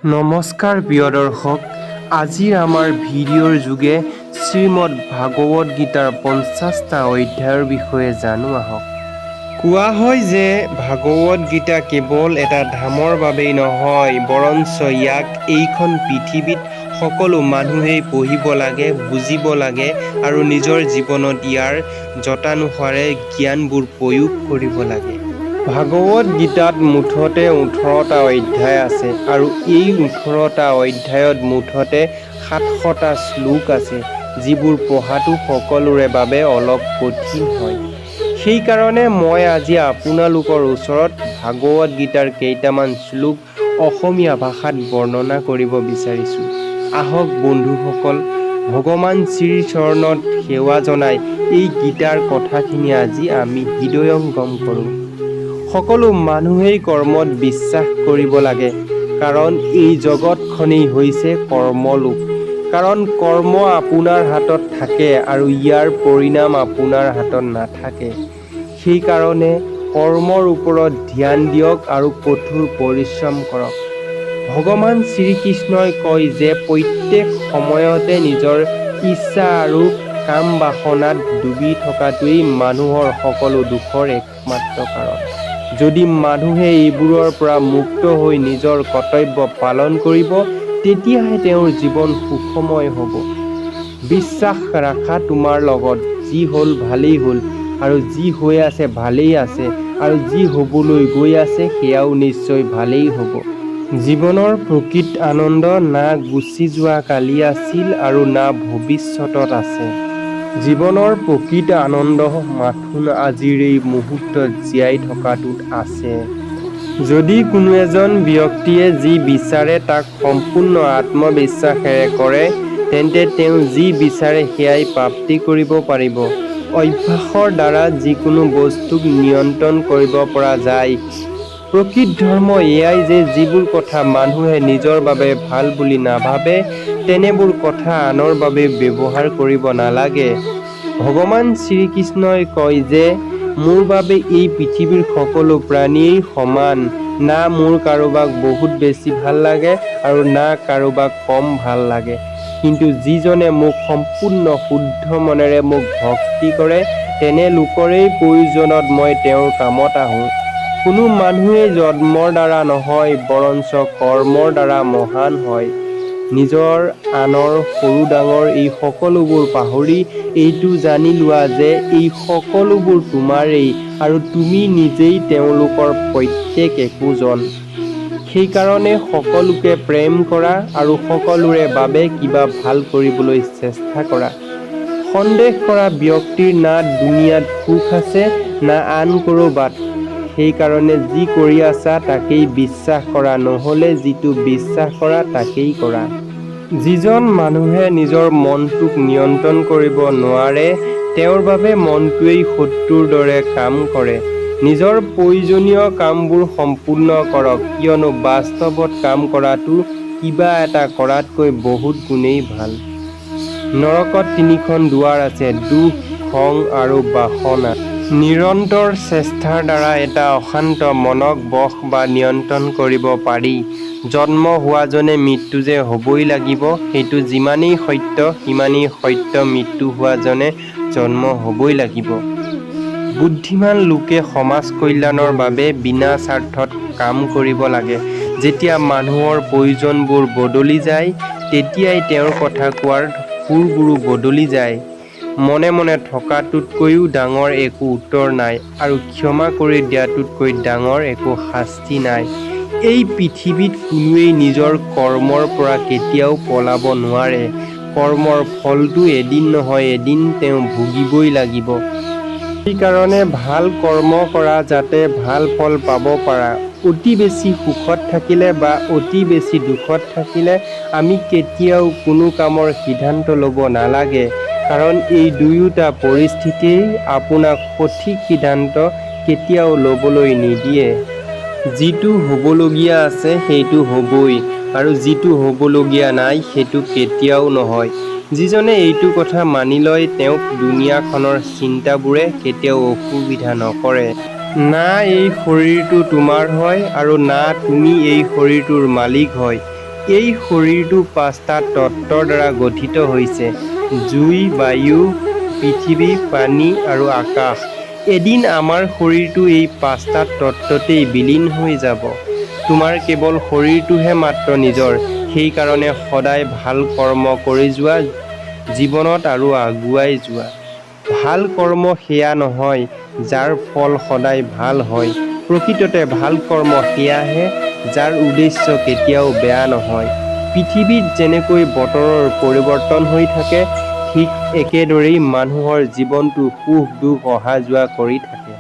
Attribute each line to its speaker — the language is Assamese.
Speaker 1: নমস্কাৰ প্ৰিয় দৰ্শক, আজিৰ আমাৰ ভিডিঅ'ৰ যোগে শ্ৰীমদ ভাগৱত গীতাৰ ৫০টা অধ্যায়ৰ বিষয়ে জানো আহক। কোৱা হয় যে ভাগৱত গীতা কেৱল এটা ধামৰ বাবেই নহয়, বৰঞ্চ ইয়াক এইখন পৃথিৱীত সকলো মানুহেই পঢ়িব লাগে, বুজিব লাগে আৰু নিজৰ জীৱনত ইয়াৰ যথানুসাৰে জ্ঞানবোৰ প্ৰয়োগ কৰিব লাগে। ভাগৱত গীতাত মুঠতে ১৮টা অধ্যায় আছে আৰু এই ১৮টা অধ্যায়ত মুঠতে ৭০০টা শ্লোক আছে, যিবোৰ পঢ়াটো সকলোৰে বাবে অলপ কঠিন হয়। সেইকাৰণে মই আজি আপোনালোকৰ ওচৰত ভাগৱত গীতাৰ কেইটামান শ্লোক অসমীয়া ভাষাত বৰ্ণনা কৰিব বিচাৰিছোঁ। আহক বন্ধুসকল, ভগৱান শ্ৰীৰ চৰণত সেৱা জনাই এই গীতাৰ কথাখিনি আজি আমি হৃদয়ংগম কৰোঁ। সকলো মানুহেই কৰ্মত বিশ্বাস কৰিব লাগে, কাৰণ এই জগতখনেই হৈছে কৰ্মলোক। কাৰণ কৰ্ম আপোনাৰ হাতত থাকে আৰু ইয়াৰ পৰিণাম আপোনাৰ হাতত নাথাকে। সেইকাৰণে কৰ্মৰ ওপৰত ধ্যান দিয়ক আৰু কঠোৰ পৰিশ্ৰম কৰক। ভগৱান শ্ৰীকৃষ্ণই কয় যে প্ৰত্যেক সময়তে নিজৰ ইচ্ছা আৰু কাম বাসনাত ডুবি থকাটোৱেই মানুহৰ সকলো দুখৰ একমাত্ৰ কাৰণ। যদি মানুহে এইবোৰৰ পৰা মুক্ত হৈ নিজৰ কৰ্তব্য পালন কৰিব, তেতিয়াহে তেওঁৰ জীৱন সুখময় হ'ব। বিশ্বাস ৰাখা তোমাৰ লগত, যি হ'ল ভালেই হ'ল, আৰু যি হৈ আছে ভালেই আছে, আৰু যি হ'বলৈ গৈ আছে সেয়াও নিশ্চয় ভালেই হ'ব। জীৱনৰ প্ৰকৃত আনন্দ না গুচি যোৱা কালি আছিল আৰু না ভৱিষ্যতত আছে। জীৱনৰ প্ৰকৃত আনন্দ মাথোন আজিৰ এই মুহূৰ্তত জীয়াই থকাটোত আছে। যদি কোনো এজন ব্যক্তিয়ে যি বিচাৰে তাক সম্পূৰ্ণ আত্মবিশ্বাসেৰে কৰে, তেন্তে তেওঁ যি বিচাৰে সেয়াই প্ৰাপ্তি কৰিব পাৰিব। অভ্যাসৰ দ্বাৰা যিকোনো বস্তুক নিয়ন্ত্ৰণ কৰিব পৰা যায়। প্ৰকৃত ধৰ্ম এয়াই যে যিবোৰ কথা মানুহে নিজৰ বাবে ভাল বুলি নাভাবে, তেনেবোৰ কথা আনৰ বাবে ব্যৱহাৰ কৰিব নালাগে। ভগৱান শ্ৰীকৃষ্ণই কয় যে মোৰ বাবে এই পৃথিৱীৰ সকলো প্ৰাণীয়েই সমান। না মোৰ কাৰোবাক বহুত বেছি ভাল লাগে আৰু না কাৰোবাক কম ভাল লাগে। কিন্তু যিজনে মোক সম্পূৰ্ণ শুদ্ধ মনেৰে মোক ভক্তি কৰে, তেনে লোকৰেই প্ৰয়োজনত মই তেওঁৰ কামত আহোঁ। কোনো মানুহেই জন্মৰ দ্বাৰা নহয়, বৰঞ্চ কৰ্মৰ দ্বাৰা মহান হয়। নিজৰ, আনৰ, সৰু ডাঙৰ এই সকলোবোৰ পাহৰি এইটো জানি লোৱা যে এই সকলোবোৰ তোমাৰেই আৰু তুমি নিজেই তেওঁলোকৰ প্ৰত্যেক একোজন। সেইকাৰণে সকলোকে প্ৰেম কৰা আৰু সকলোৰে বাবে কিবা ভাল কৰিবলৈ চেষ্টা কৰা। সন্দেহ কৰা ব্যক্তিৰ না দুনিয়াত সুখ আছে না আন ক'ৰবাত। সেইকাৰণে যি কৰি আছা তাকেই বিশ্বাস কৰা, নহ'লে যিটো বিশ্বাস কৰা তাকেই কৰা। যিজন মানুহে নিজৰ মনটোক নিয়ন্ত্ৰণ কৰিব নোৱাৰে, তেওঁৰ বাবে মনটোৱেই শত্ৰুৰ দৰে কাম কৰে। নিজৰ প্ৰয়োজনীয় কামবোৰ সম্পূৰ্ণ কৰক, কিয়নো বাস্তৱত কাম কৰাটো কিবা এটা কৰাতকৈ বহুত গুণেই ভাল। নৰকত ৩খন দুৱাৰ আছে, দুখ, খং আৰু বাসনা। নিৰন্তৰ চেষ্টাৰ দ্বাৰা এটা অশান্ত মনক বশ বা নিয়ন্ত্ৰণ কৰিব পাৰি। জন্ম হোৱাজনে মৃত্যু যে হ'বই লাগিব, সেইটো যিমানেই সত্য সিমানেই সত্য মৃত্যু হোৱাজনে জন্ম হ'বই লাগিব। বুদ্ধিমান লোকে সমাজ কল্যাণৰ বাবে বিনা স্বাৰ্থত কাম কৰিব লাগে। যেতিয়া মানুহৰ প্ৰয়োজনবোৰ বদলি যায়, তেতিয়াই তেওঁৰ কথা কোৱাৰ সুৰবোৰো বদলি যায়। মনে মনে থকাটোতকৈও ডাঙৰ একো উত্তৰ নাই, আৰু ক্ষমা কৰি দিয়াটোতকৈ ডাঙৰ একো শাস্তি নাই। এই পৃথিৱীত কোনোৱেই নিজৰ কৰ্মৰ পৰা কেতিয়াও পলাব নোৱাৰে। কৰ্মৰ ফলটো এদিন নহয় এদিন তেওঁ ভুগিবই লাগিব। সেইকাৰণে ভাল কৰ্ম কৰা যাতে ভাল ফল পাব পাৰা। অতি বেছি সুখত থাকিলে বা অতি বেছি দুখত থাকিলে আমি কেতিয়াও কোনো কামৰ সিদ্ধান্ত ল'ব নালাগে, কাৰণ এই দুয়োটা পৰিস্থিতিয়েই আপোনাক সঠিক সিদ্ধান্ত কেতিয়াও ল'বলৈ নিদিয়ে। যিটো হ'বলগীয়া আছে সেইটো হ'বই, আৰু যিটো হ'বলগীয়া নাই সেইটো কেতিয়াও নহয়। যিজনে এইটো কথা মানি লয়, তেওঁক দুনিয়াখনৰ চিন্তাবোৰে কেতিয়াও অসুবিধা নকৰে। না এই শৰীৰটো তোমাৰ হয় আৰু না তুমি এই শৰীৰটোৰ মালিক হয়। এই শৰীৰটো 5টা তত্ত্বৰ দ্বাৰা গঠিত হৈছে: জুই, বায়ু, পৃথিৱী, পানী আৰু আকাশ। এদিন আমাৰ শৰীৰটো এই 5টা তত্ত্বতেই বিলীন হৈ যাব। তোমাৰ কেৱল শৰীৰটোহে মাত্ৰ নিজৰ। সেইকাৰণে সদায় ভাল কৰ্ম কৰি যোৱা জীৱনত আৰু আগুৱাই যোৱা। ভাল কৰ্ম সেয়া নহয় যাৰ ফল সদায় ভাল হয়। প্ৰকৃততে ভাল কৰ্ম সেয়াহে যাৰ উদ্দেশ্য কেতিয়াও বেয়া নহয়। পৃথিৱীত যেনেকৈ বতৰৰ পৰিৱৰ্তন হৈ থাকে, ঠিক একেদৰেই মানুহৰ জীৱনটো সুখ দুখ অহা যোৱা কৰি থাকে।